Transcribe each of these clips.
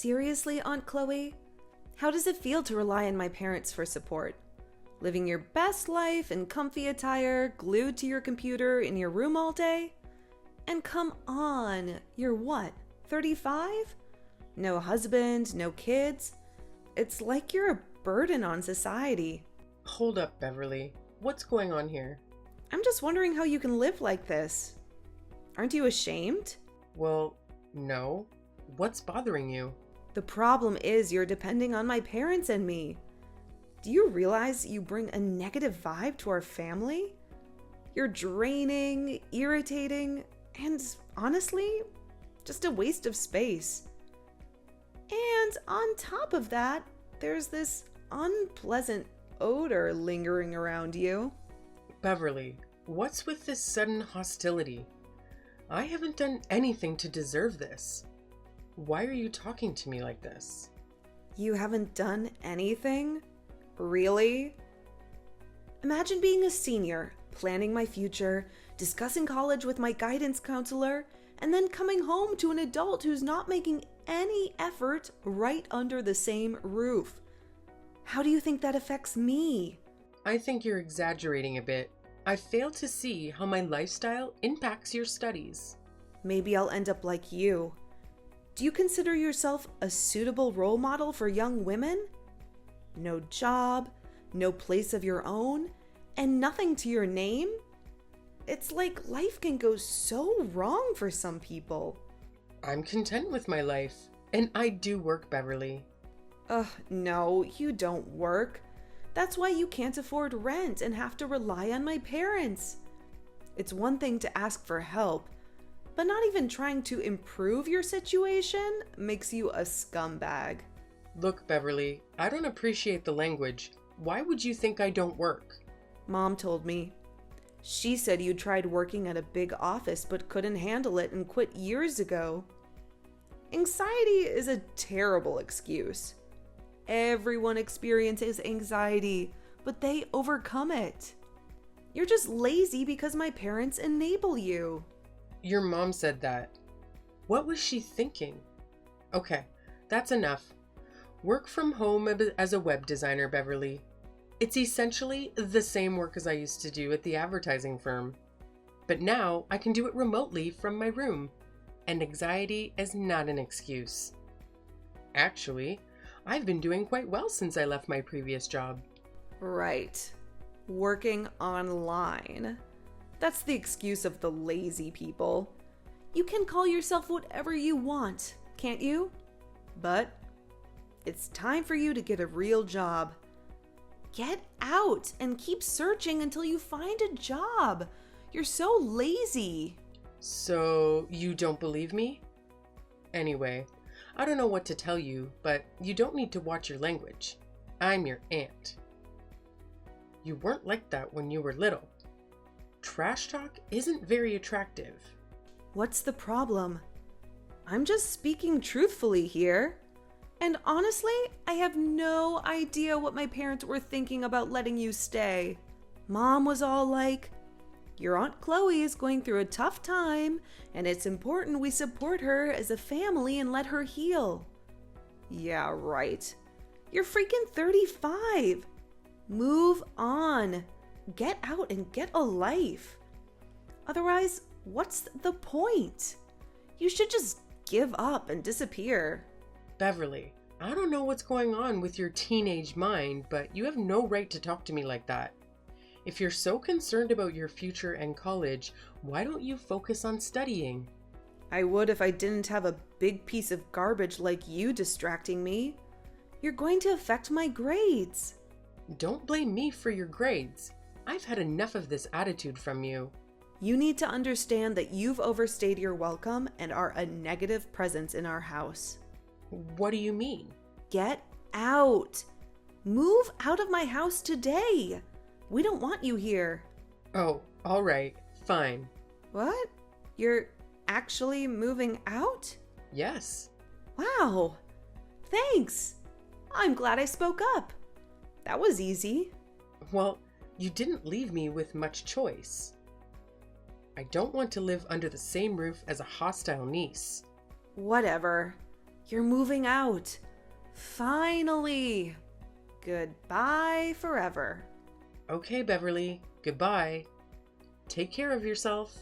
Seriously, Aunt Chloe? How does it feel to rely on my parents for support? Living your best life in comfy attire, glued to your computer in your room all day? And come on, you're what, 35? No husband, no kids? It's like you're a burden on society. Hold up, Beverly. What's going on here? I'm just wondering how you can live like this. Aren't you ashamed? Well, no. What's bothering you? The problem is you're depending on my parents and me. Do you realize you bring a negative vibe to our family? You're draining, irritating, and honestly, just a waste of space. And on top of that, there's this unpleasant odor lingering around you. Beverly, what's with this sudden hostility? I haven't done anything to deserve this. Why are you talking to me like this? You haven't done anything? Really? Imagine being a senior, planning my future, discussing college with my guidance counselor, and then coming home to an adult who's not making any effort right under the same roof. How do you think that affects me? I think you're exaggerating a bit. I fail to see how my lifestyle impacts your studies. Maybe I'll end up like you. Do you consider yourself a suitable role model for young women? No job, no place of your own, and nothing to your name? It's like life can go so wrong for some people. I'm content with my life, and I do work, Beverly. No, you don't work. That's why you can't afford rent and have to rely on my parents. It's one thing to ask for help, but not even trying to improve your situation makes you a scumbag. Look, Beverly, I don't appreciate the language. Why would you think I don't work? Mom told me. She said you tried working at a big office but couldn't handle it and quit years ago. Anxiety is a terrible excuse. Everyone experiences anxiety, but they overcome it. You're just lazy because my parents enable you. Your mom said that. What was she thinking? Okay, that's enough. Work from home as a web designer, Beverly. It's essentially the same work as I used to do at the advertising firm. But now I can do it remotely from my room, and anxiety is not an excuse. Actually, I've been doing quite well since I left my previous job. Right. Working online. That's the excuse of the lazy people. You can call yourself whatever you want, can't you? But it's time for you to get a real job. Get out and keep searching until you find a job. You're so lazy. So you don't believe me? Anyway, I don't know what to tell you, but you don't need to watch your language. I'm your aunt. You weren't like that when you were little. Trash talk isn't very attractive. What's the problem? I'm just speaking truthfully here. And honestly, I have no idea what my parents were thinking about letting you stay. Mom was all like, your Aunt Chloe is going through a tough time, and it's important we support her as a family and let her heal. Yeah, right. You're freaking 35. Move on. Get out and get a life. Otherwise, what's the point? You should just give up and disappear. Beverly, I don't know what's going on with your teenage mind, but you have no right to talk to me like that. If you're so concerned about your future and college, why don't you focus on studying? I would if I didn't have a big piece of garbage like you distracting me. You're going to affect my grades. Don't blame me for your grades. I've had enough of this attitude from you. You need to understand that you've overstayed your welcome and are a negative presence in our house. What do you mean? Get out. Move out of my house today. We don't want you here. Oh, all right, fine. What? You're actually moving out? Yes. Wow. Thanks. I'm glad I spoke up. That was easy. Well, you didn't leave me with much choice. I don't want to live under the same roof as a hostile niece. Whatever. You're moving out. Finally. Goodbye forever. Okay, Beverly, goodbye. Take care of yourself.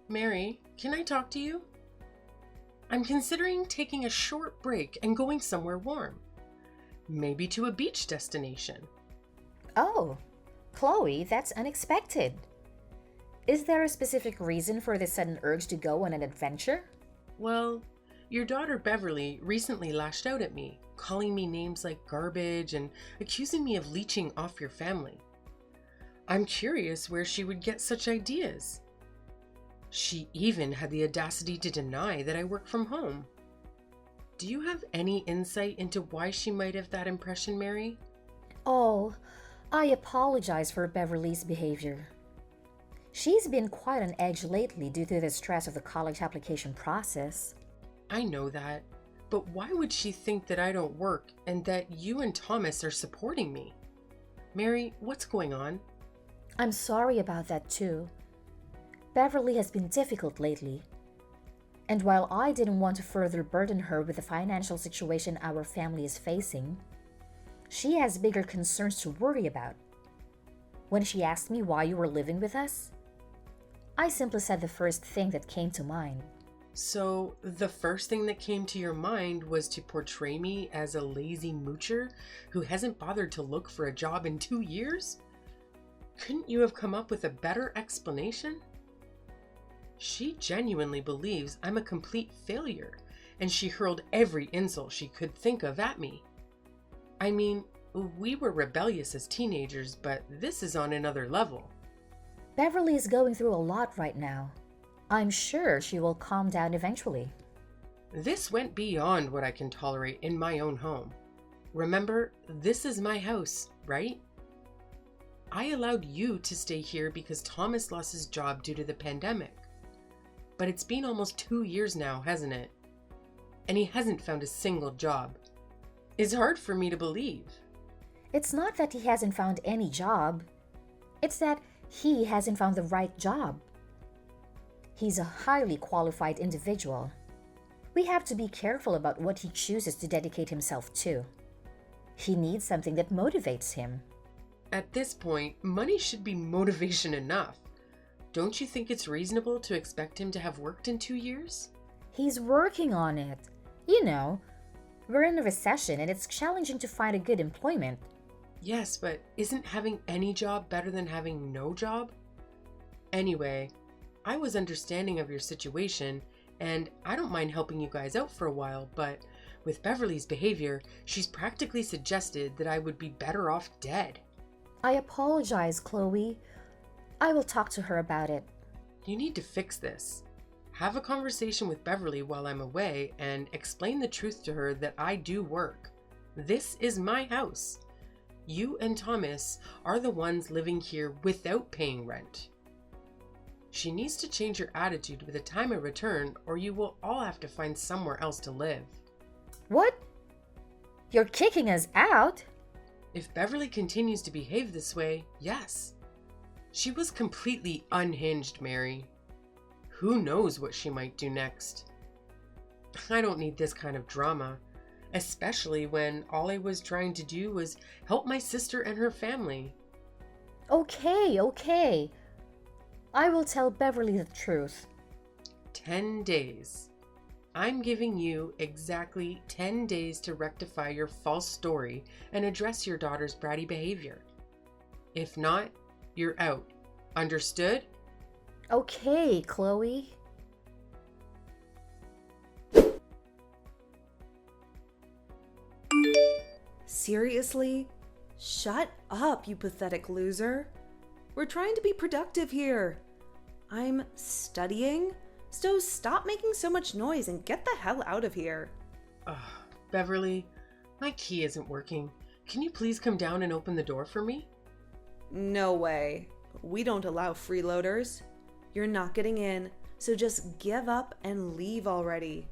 Mary, can I talk to you? I'm considering taking a short break and going somewhere warm. Maybe to a beach destination. Oh, Chloe, that's unexpected. Is there a specific reason for this sudden urge to go on an adventure? Well, your daughter Beverly recently lashed out at me, calling me names like garbage and accusing me of leeching off your family. I'm curious where she would get such ideas. She even had the audacity to deny that I work from home. Do you have any insight into why she might have that impression, Mary? Oh, I apologize for Beverly's behavior. She's been quite on edge lately due to the stress of the college application process. I know that, but why would she think that I don't work and that you and Thomas are supporting me? Mary, what's going on? I'm sorry about that too. Beverly has been difficult lately. And while I didn't want to further burden her with the financial situation our family is facing, she has bigger concerns to worry about. When she asked me why you were living with us, I simply said the first thing that came to mind. So, the first thing that came to your mind was to portray me as a lazy moocher who hasn't bothered to look for a job in 2 years? Couldn't you have come up with a better explanation? She genuinely believes I'm a complete failure, and she hurled every insult she could think of at me. I mean, we were rebellious as teenagers, but this is on another level. Beverly is going through a lot right now. I'm sure she will calm down eventually. This went beyond what I can tolerate in my own home. Remember, this is my house, right? I allowed you to stay here because Thomas lost his job due to the pandemic. But it's been almost 2 years now, hasn't it? And he hasn't found a single job. It's hard for me to believe. It's not that he hasn't found any job. It's that he hasn't found the right job. He's a highly qualified individual. We have to be careful about what he chooses to dedicate himself to. He needs something that motivates him. At this point, money should be motivation enough. Don't you think it's reasonable to expect him to have worked in 2 years? He's working on it. You know, we're in a recession and it's challenging to find a good employment. Yes, but isn't having any job better than having no job? Anyway, I was understanding of your situation, and I don't mind helping you guys out for a while, but with Beverly's behavior, she's practically suggested that I would be better off dead. I apologize, Chloe. I will talk to her about it. You need to fix this. Have a conversation with Beverly while I'm away and explain the truth to her that I do work. This is my house. You and Thomas are the ones living here without paying rent. She needs to change her attitude with the time of return, or you will all have to find somewhere else to live. What? You're kicking us out? If Beverly continues to behave this way, yes. She was completely unhinged, Mary. Who knows what she might do next? I don't need this kind of drama, especially when all I was trying to do was help my sister and her family. Okay. I will tell Beverly the truth. 10 days. I'm giving you exactly 10 days to rectify your false story and address your daughter's bratty behavior. If not, you're out. Understood? Okay, Chloe. Seriously? Shut up, you pathetic loser. We're trying to be productive here. I'm studying, so stop making so much noise and get the hell out of here. Beverly, my key isn't working. Can you please come down and open the door for me? No way. We don't allow freeloaders. You're not getting in, so just give up and leave already.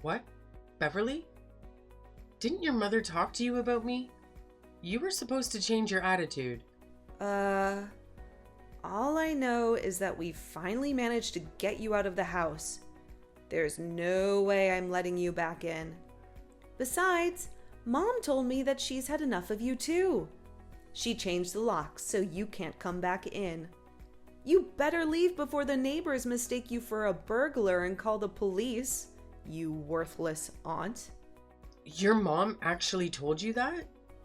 What? Beverly? Didn't your mother talk to you about me? You were supposed to change your attitude. All I know is that we finally managed to get you out of the house. There's no way I'm letting you back in. Besides, Mom told me that she's had enough of you too. She changed the locks so you can't come back in. You better leave before the neighbors mistake you for a burglar and call the police, you worthless aunt. Your mom actually told you that?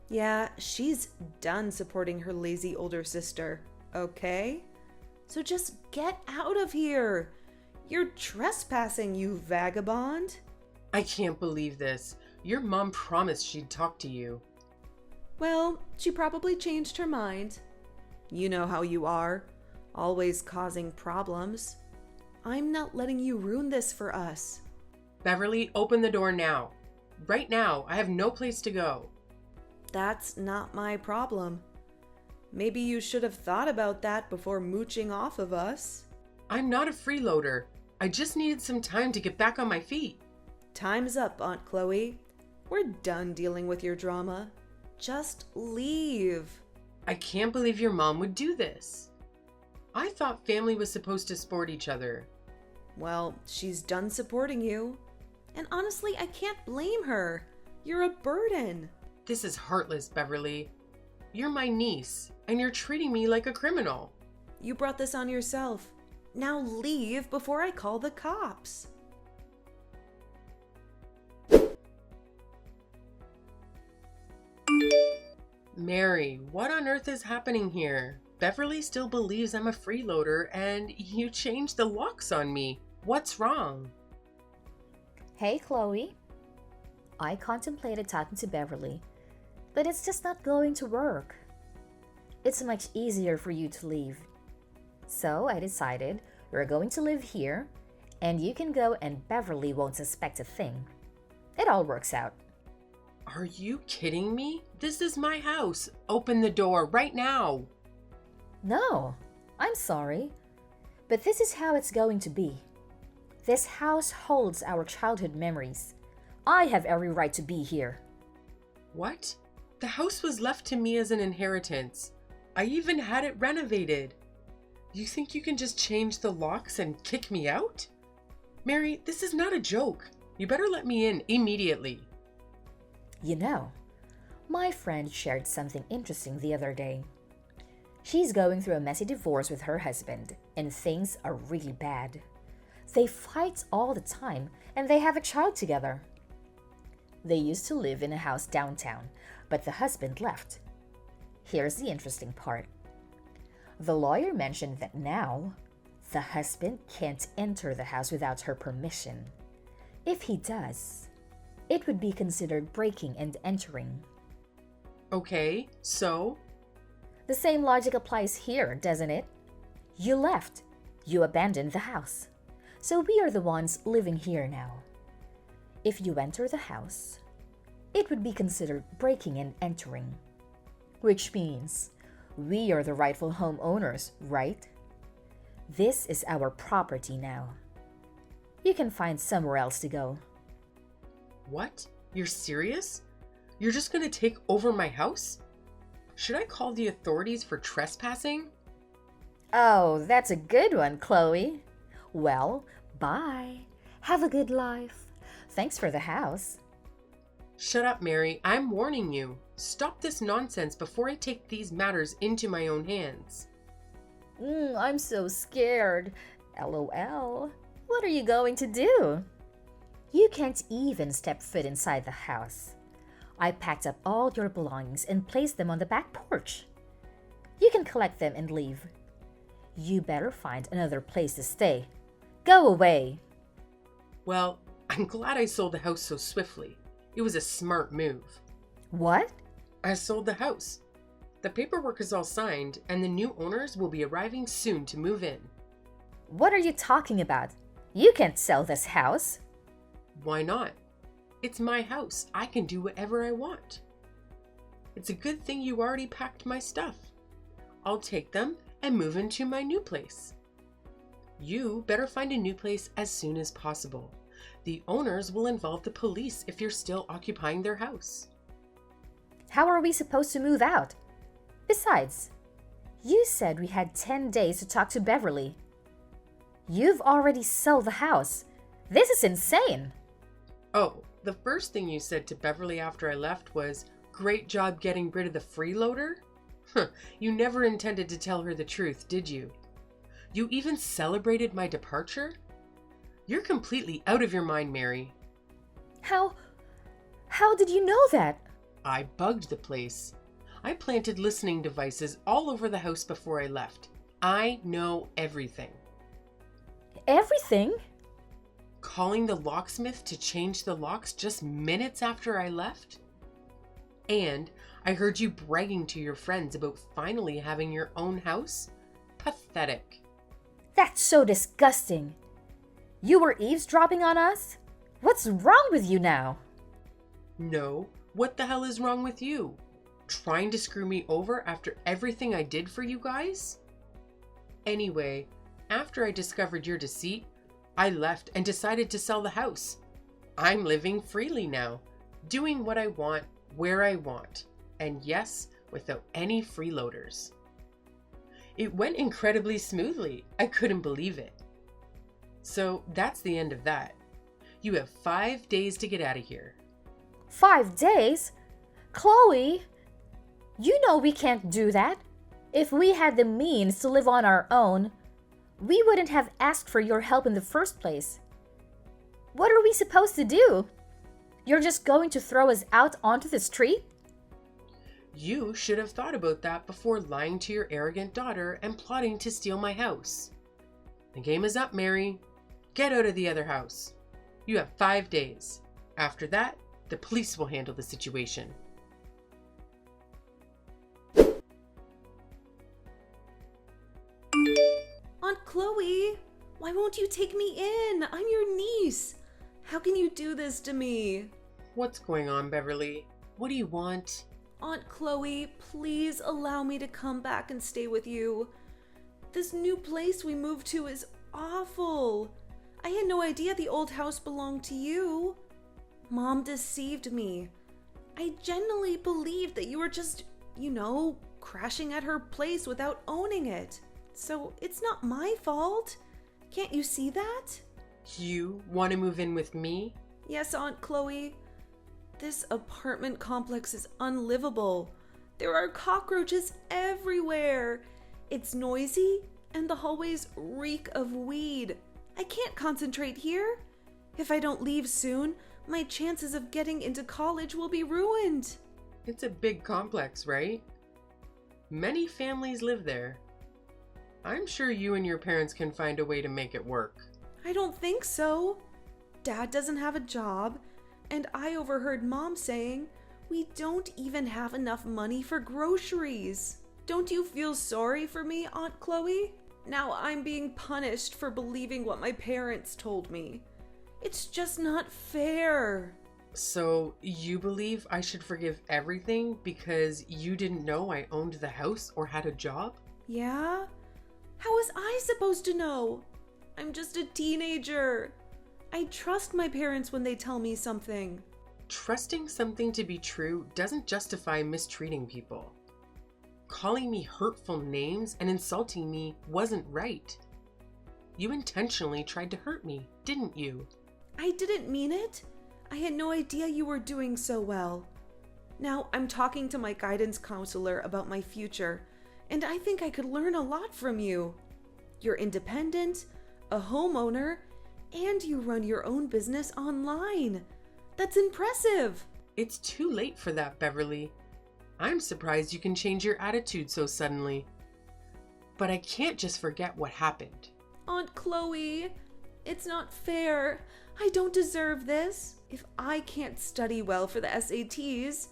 Yeah, she's done supporting her lazy older sister, okay? So just get out of here. You're trespassing, you vagabond. I can't believe this. Your mom promised she'd talk to you. Well, she probably changed her mind. You know how you are, always causing problems. I'm not letting you ruin this for us. Beverly, open the door now. Right now, I have no place to go. That's not my problem. Maybe you should have thought about that before mooching off of us. I'm not a freeloader. I just needed some time to get back on my feet. Time's up, Aunt Chloe. We're done dealing with your drama. Just leave. I can't believe your mom would do this. I thought family was supposed to support each other. Well, she's done supporting you. And honestly, I can't blame her. You're a burden. This is heartless, Beverly. You're my niece, and you're treating me like a criminal. You brought this on yourself. Now leave before I call the cops. Mary, what on earth is happening here? Beverly still believes I'm a freeloader, and you changed the locks on me. What's wrong? Hey, Chloe. I contemplated talking to Beverly, but it's just not going to work. It's much easier for you to leave. So I decided you're going to live here, and you can go and Beverly won't suspect a thing. It all works out. Are you kidding me? This is my house. Open the door right now. No, I'm sorry, but this is how it's going to be. This house holds our childhood memories. I have every right to be here. What? The house was left to me as an inheritance. I even had it renovated. You think you can just change the locks and kick me out? Mary, this is not a joke. You better let me in immediately. You know, my friend shared something interesting the other day. She's going through a messy divorce with her husband, and things are really bad. They fight all the time, and they have a child together. They used to live in a house downtown, but the husband left. Here's the interesting part. The lawyer mentioned that now, the husband can't enter the house without her permission. If he does, it would be considered breaking and entering. Okay, so? The same logic applies here, doesn't it? You left. You abandoned the house. So we are the ones living here now. If you enter the house, it would be considered breaking and entering. Which means we are the rightful homeowners, right? This is our property now. You can find somewhere else to go. What? You're serious? You're just gonna take over my house? Should I call the authorities for trespassing? Oh, that's a good one, Chloe. Well, bye. Have a good life. Thanks for the house. Shut up, Mary. I'm warning you. Stop this nonsense before I take these matters into my own hands. I'm so scared. LOL. What are you going to do? You can't even step foot inside the house. I packed up all your belongings and placed them on the back porch. You can collect them and leave. You better find another place to stay. Go away. Well, I'm glad I sold the house so swiftly. It was a smart move. What? I sold the house. The paperwork is all signed, and the new owners will be arriving soon to move in. What are you talking about? You can't sell this house. Why not? It's my house. I can do whatever I want. It's a good thing you already packed my stuff. I'll take them and move into my new place. You better find a new place as soon as possible. The owners will involve the police if you're still occupying their house. How are we supposed to move out? Besides, You said we had 10 days to talk to Beverly. You've already sold the house. This is insane. Oh, the first thing you said to Beverly after I left was, "Great job getting rid of the freeloader?" You never intended to tell her the truth, did you? You even celebrated my departure? You're completely out of your mind, Mary. How did you know that? I bugged the place. I planted listening devices all over the house before I left. I know everything. Everything? Calling the locksmith to change the locks just minutes after I left? And I heard you bragging to your friends about finally having your own house? Pathetic. That's so disgusting. You were eavesdropping on us? What's wrong with you now? No, what the hell is wrong with you? Trying to screw me over after everything I did for you guys? Anyway, after I discovered your deceit, I left and decided to sell the house. I'm living freely now, doing what I want, where I want, and yes, without any freeloaders. It went incredibly smoothly. I couldn't believe it. So that's the end of that. You have 5 days to get out of here. 5 days? Chloe, you know we can't do that. If we had the means to live on our own, we wouldn't have asked for your help in the first place. What are we supposed to do? You're just going to throw us out onto the street? You should have thought about that before lying to your arrogant daughter and plotting to steal my house. The game is up, Mary. Get out of the other house. You have 5 days. After that, the police will handle the situation. Aunt Chloe, why won't you take me in? I'm your niece. How can you do this to me? What's going on, Beverly? What do you want? Aunt Chloe, please allow me to come back and stay with you. This new place we moved to is awful. I had no idea the old house belonged to you. Mom deceived me. I genuinely believed that you were just, crashing at her place without owning it. So it's not my fault. Can't you see that? You want to move in with me? Yes, Aunt Chloe. This apartment complex is unlivable. There are cockroaches everywhere. It's noisy and the hallways reek of weed. I can't concentrate here. If I don't leave soon, my chances of getting into college will be ruined. It's a big complex, right? Many families live there. I'm sure you and your parents can find a way to make it work. I don't think so. Dad doesn't have a job, and I overheard Mom saying we don't even have enough money for groceries. Don't you feel sorry for me, Aunt Chloe? Now I'm being punished for believing what my parents told me. It's just not fair. So you believe I should forgive everything because you didn't know I owned the house or had a job? Yeah? How was I supposed to know? I'm just a teenager. I trust my parents when they tell me something. Trusting something to be true doesn't justify mistreating people. Calling me hurtful names and insulting me wasn't right. You intentionally tried to hurt me, didn't you? I didn't mean it. I had no idea you were doing so well. Now I'm talking to my guidance counselor about my future, and I think I could learn a lot from you. You're independent, a homeowner, and you run your own business online. That's impressive. It's too late for that, Beverly. I'm surprised you can change your attitude so suddenly. But I can't just forget what happened. Aunt Chloe, it's not fair. I don't deserve this. If I can't study well for the SATs,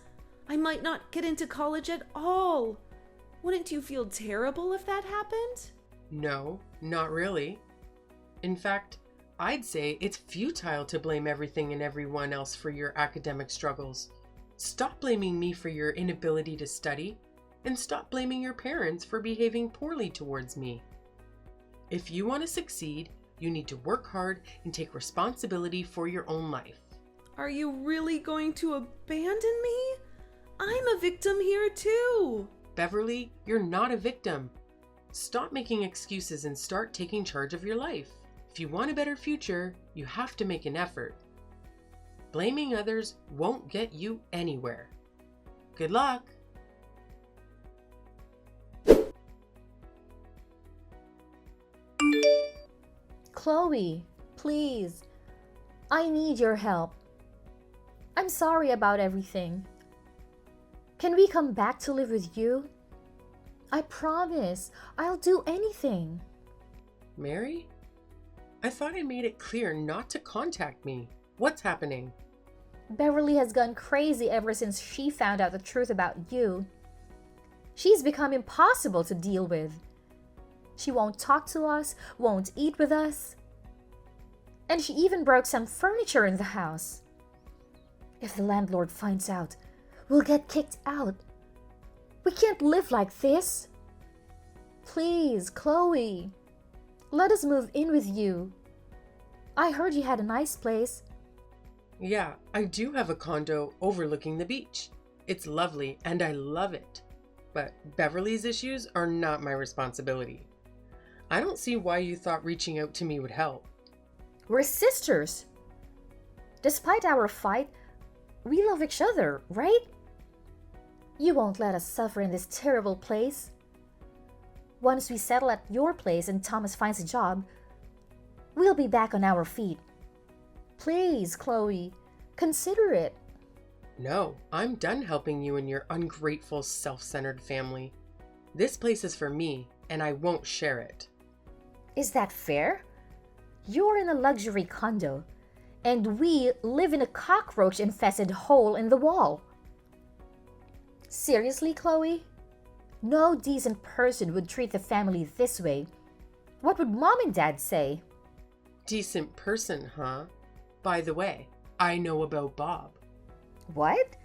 I might not get into college at all. Wouldn't you feel terrible if that happened? No, not really. In fact, I'd say it's futile to blame everything and everyone else for your academic struggles. Stop blaming me for your inability to study, and stop blaming your parents for behaving poorly towards me. If you want to succeed, you need to work hard and take responsibility for your own life. Are you really going to abandon me? I'm a victim here too. Beverly, you're not a victim. Stop making excuses and start taking charge of your life. If you want a better future, you have to make an effort. Blaming others won't get you anywhere. Good luck! Chloe, please. I need your help. I'm sorry about everything. Can we come back to live with you? I promise, I'll do anything. Mary? I thought I made it clear not to contact me. What's happening? Beverly has gone crazy ever since she found out the truth about you. She's become impossible to deal with. She won't talk to us, won't eat with us. And she even broke some furniture in the house. If the landlord finds out, we'll get kicked out. We can't live like this. Please, Chloe, let us move in with you. I heard you had a nice place. Yeah, I do have a condo overlooking the beach. It's lovely and I love it. But Beverly's issues are not my responsibility. I don't see why you thought reaching out to me would help. We're sisters. Despite our fight, we love each other, right? You won't let us suffer in this terrible place. Once we settle at your place and Thomas finds a job, we'll be back on our feet. Please, Chloe, consider it. No, I'm done helping you and your ungrateful, self-centered family. This place is for me, and I won't share it. Is that fair? You're in a luxury condo, and we live in a cockroach-infested hole in the wall. Seriously, Chloe? No decent person would treat the family this way. What would Mom and Dad say? Decent person, huh? By the way, I know about Bob. What?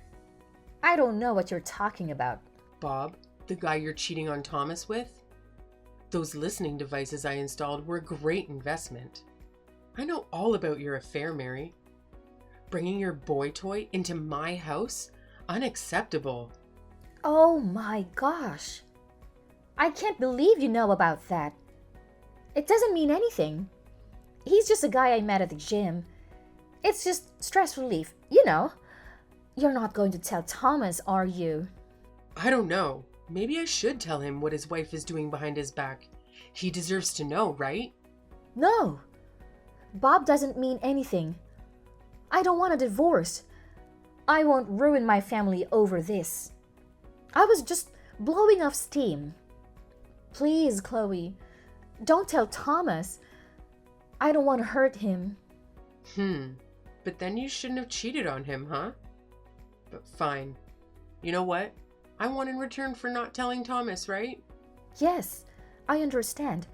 I don't know what you're talking about. Bob, the guy you're cheating on Thomas with? Those listening devices I installed were a great investment. I know all about your affair, Mary. Bringing your boy toy into my house? Unacceptable. Oh my gosh. I can't believe you know about that. It doesn't mean anything. He's just a guy I met at the gym. It's just stress relief, you know. You're not going to tell Thomas, are you? I don't know. Maybe I should tell him what his wife is doing behind his back. He deserves to know, right? No. Bob doesn't mean anything. I don't want a divorce. I won't ruin my family over this. I was just blowing off steam. Please, Chloe, don't tell Thomas. I don't want to hurt him. But then you shouldn't have cheated on him, huh? But fine. You know what? I want in return for not telling Thomas, right? Yes, I understand.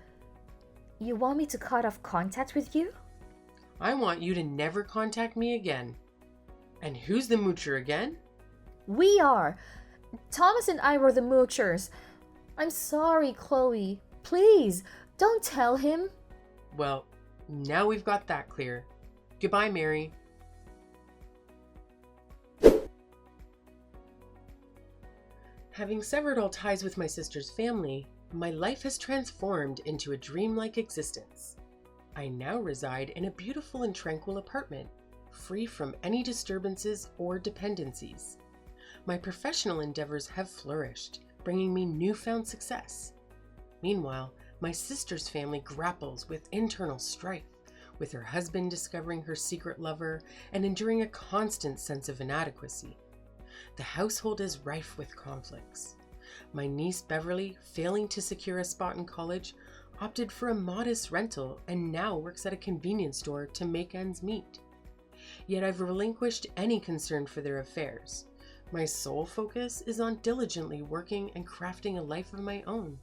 You want me to cut off contact with you? I want you to never contact me again. And who's the moocher again? We are. Thomas and I were the moochers. I'm sorry, Chloe. Please, don't tell him. Well, now we've got that clear. Goodbye, Mary. Having severed all ties with my sister's family, my life has transformed into a dreamlike existence. I now reside in a beautiful and tranquil apartment, free from any disturbances or dependencies. My professional endeavors have flourished, bringing me newfound success. Meanwhile, my sister's family grapples with internal strife, with her husband discovering her secret lover and enduring a constant sense of inadequacy. The household is rife with conflicts. My niece Beverly, failing to secure a spot in college, opted for a modest rental and now works at a convenience store to make ends meet. Yet I've relinquished any concern for their affairs. My sole focus is on diligently working and crafting a life of my own.